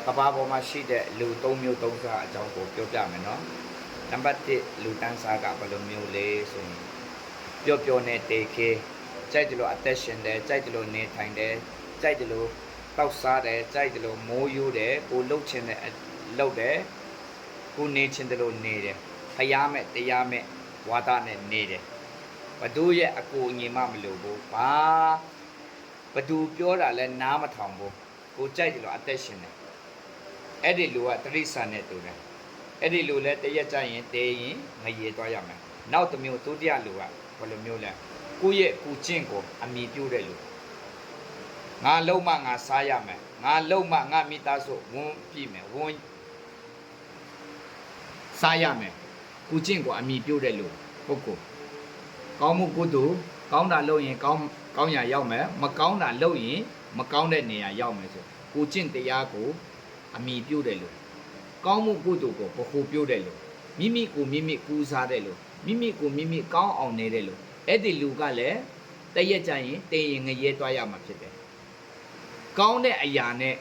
ကဘာပေါ်မှာရှိတဲ့လူ၃မျိုး၃စားအကြောင်းကိုပြောပြမယ်နော်နံပါတ်1လူတန်းစားကဘယ်လိုမျိုးလဲဆိုရင်ပျော်နေတေခေကြိုက်တယ်လို့အသက်ရှင်တယ်ကြိုက်တယ်လို့နေထိုင်တယ်ကြိုက်တယ်လို့တောက်စားတယ်ကြိုက်တယ်လို့မိုးယိုးတယ်ကိုလှုပ်ချင်တယ်လှုပ်တယ်ကိုနေချင်တယ်လို့နေတယ်ဖျားမဲ့တရားမဲ့ဝါဒနဲ့နေတယ်ဘသူရဲ့အကူအညီမှမလိုဘူးဘာဘသူပြောတာလဲနားမထောင်ဘူးကိုကြိုက်တယ်လို့အသက်ရှင်တယ်အဲ့ဒီလူကတရိษံနဲ့တူတယ်အဲ့ဒီလူလဲတရက်ကြရင်တေးရင်ငရေသွားရမယ်နောက်တစ်မျိုးဒုတိယလူကဘယ်လိုမျိုးလဲကိုယ့်ရဲ့ကိုကျင့်ကိုအမိပြုတဲ့လူငါလုံးမငါစားရမယ်ငါလုံးမငါမိသားစုဝန်းပြည့်မယ်ဝန်းစားရမယ်ကိုကျင့်ကိုအမိပြုတဲ့လူပုဂ္ဂိုလ်ကောင်းမှုကုသိုလ်ကောင်းတာလုပ်ရင်ကောင်းရာရောက်မယ်မကောင်းတာလုပ်ရင်မကောင်းတဲ့နေရာရောက်မယ်ဆိုကိုကျင့်တရားကိုအမိပြုတဲ့လူကောင်းမှုကုသိုလ်ကိုဗဟုပြုတဲ့လူမိမိကိုမိမိကူးစားတဲ့လူမိမိကိုမိမိကောင်းအောင်နေတဲ့လူအဲ့ဒီလူကလည်းတရက်ကြရင်တင်ရင်ငရဲသွားရမှာဖြစ်တယ်ကောင်းတဲ့အရာနဲ့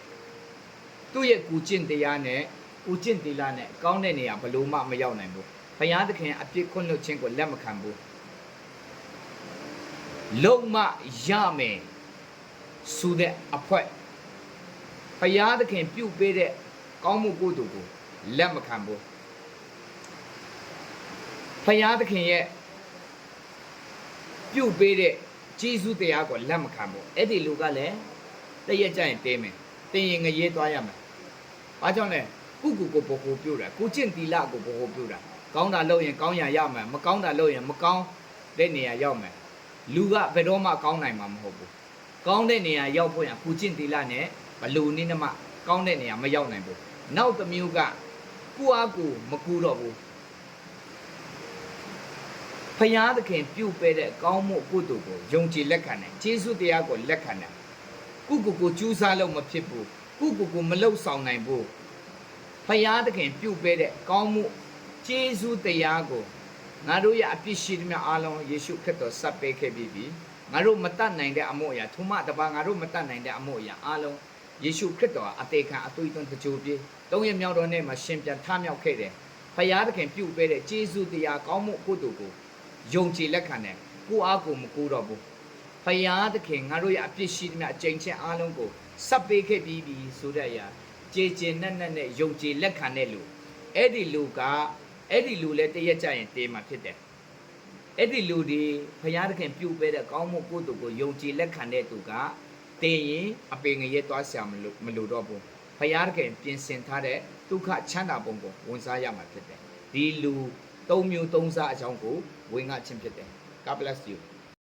သူ့ရဲ့ကူကျင့်တရားနဲ့ကူကျင့်သီလနဲ့ကောင်းတဲ့နေရာဘလို့မှမရောက်နိုင်ဘူးဘုရားသခင်အပြစ်ခွင့်လွှတ်ခြင်းကိုလက်မခံဘူးလုံးမရမယ်ဆိုတဲ့အဖွဲဘုရားသခင်ပြုပေးတဲ့ကောင်းမှုကုသိုလ်ကိုလက်မခံဘူးဘုရားသခင်ရဲ့ပြုပေးတဲ့ကျေးဇူးတရားကိုလက်မခံဘူးအဲ့ဒီလူကလည်းတရက်ကြရင်တဲမယ်တင်ရင်ငရဲသွားရမယ်ဘာကြောင့်လဲကိုဗဟုပြုတာကိုကျင့်သီလကိုဗဟုပြုတာကောင်းတာလုပ်ရင်ကောင်းရာရမယ်မကောင်းတာလုပ်ရင်မကောင်းတဲ့နေရာရောက်မယ်လူကဘယ်တော့မှကောင်းနိုင်မှာမဟုတ်ဘူးကောင်းတဲ့နေရာရောက်ဖို့ရကိုကျင့်သီလနဲ့ဘလူနည်းနမှကောင်းတဲ့နေရာမရောက်နိုင်ဘူးနောက်တစ်မျိုးကကိုအားကိုမကူတော့ဘူးဖယားသခင်ပြုတ်ပေးတဲ့ကောင်းမှုကုသိုလ်ကိုယုံကြည်လက်ခံတယ်ကျေးဇူးတရားကိုလက်ခံတယ်ကိုကျူးစားလို့မဖြစ်ဘူးကိုမလှုပ်ဆောင်နိုင်ဘူးဖယားသခင်ပြုတ်ပေးတဲ့ကောင်းမှုကျေးဇူးတရားကိုငါတို့ရဲ့အပြစ်ရှိသမျှအားလုံးယေရှုခရစ်တော်ဆက်ပေးခဲ့ပြီးပြီငါတို့မတတ်နိုင်တဲ့အမှုအရာထိုမှတပါငါတို့မတတ်နိုင်တဲ့အမှုအရာအားလုံးယေရှုခရစ်တော်အသေးခံအသွေးသွင်းတကြိုပြေသုံးရမြောက်တော်နဲ့မှာရှင်ပြန်ထမြောက်ခဲ့တယ်ဖယားသခင်ပြုတ်ပေးတဲ့ကျေးဇူးတရားကောင်းမှုကုသိုလ်ကိုယုံကြည်လက်ခံတယ်ကိုအားကိုမကူတော့ဘူးဖယားသခင်ငါတို့ရဲ့အပြစ်ရှိသမျှအကျင့်ချင်းအားလုံးကိုဆက်ပေးခဲ့ပြီးပြီဆိုတဲ့အရာကြေကျင်နဲ့ယုံကြည်လက်ခံတဲ့လူအဲ့ဒီလူလည်းတရက်ကြရင်တေးမှာဖြစ်တယ်အဲ့ဒီလူဒီဘုရားသခင်ပြုတ်ပေးတဲ့ကောင်းမှုကုသိုလ်ကိုယုံကြည်လက်ခံတဲ့သူကတေးရင်အပေငရဲသွားဆရာမလို့တော့ဘူးဘုရားသခင်ပြင်ဆင်ထားတဲ့ဒုက္ခချမ်းသာပုံကိုဝန်စားရမှာဖြစ်တယ်ဒီလူ၃မျိုး၃စားအကြောင်းကိုဝင်ငါချင်းဖြစ်တယ် God bless you